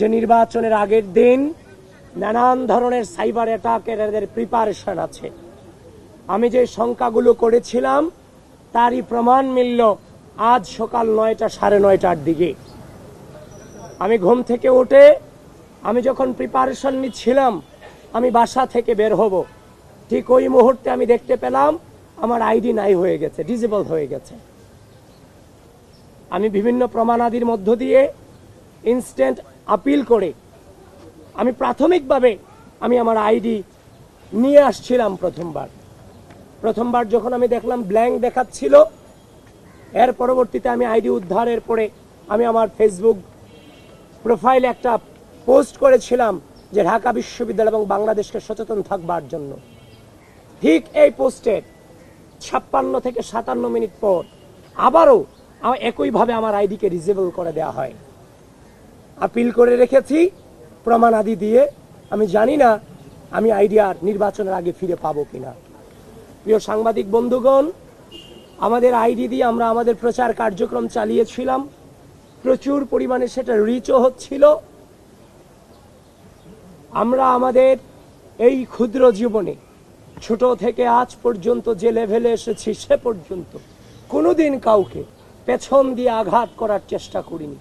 যে নির্বাচনের আগের দিন নানান ধরনের সাইবার অ্যাটাকের এদের প্রিপারেশন আছে। আমি যে সংখ্যাগুলো করেছিলাম তারই প্রমাণ মিলল আজ সকাল 9টা 9:30টার দিকে। আমি ঘুম থেকে উঠে আমি যখন প্রিপারেশন নিচ্ছিলাম আমি বাসা থেকে বের হব, ঠিক ওই মুহূর্তে আমি দেখতে পেলাম আমার আইডি নাই হয়ে গেছে, ডিসেবল হয়ে গেছে। আমি বিভিন্ন প্রমাণাদির মধ্য দিয়ে ইনস্ট্যান্ট আপিল করে আমি প্রাথমিকভাবে আমি আমার আইডি নিয়ে আসছিলাম। প্রথমবার যখন আমি দেখলাম ব্ল্যাঙ্ক দেখাচ্ছিল, এর পরবর্তীতে আমি আইডি উদ্ধারের পরে আমি আমার ফেসবুক প্রোফাইলে একটা পোস্ট করেছিলাম যে ঢাকা বিশ্ববিদ্যালয় এবং বাংলাদেশকে সচেতন থাকবার জন্য। ঠিক এই পোস্টের 56 থেকে 57 মিনিট পর আবারও একইভাবে আমার আইডিকে ডিসেবল করে দেওয়া হয়। আপিল করে রেখেছি প্রমাণাদি দিয়ে। আমি জানি না আমি আইডি আর নির্বাচনের আগে ফিরে পাবো কিনা। প্রিয় সাংবাদিক বন্ধুগণ, আমাদের আইডি দিয়ে আমরা আমাদের প্রচার কার্যক্রম চালিয়েছিলাম, প্রচুর পরিমাণে সেটা রিচও হচ্ছিল। আমরা আমাদের এই ক্ষুদ্র জীবনে ছোট থেকে আজ পর্যন্ত যে লেভেলে এসেছি সে পর্যন্ত কোনোদিন কাউকে পেছন দিয়ে আঘাত করার চেষ্টা করিনি।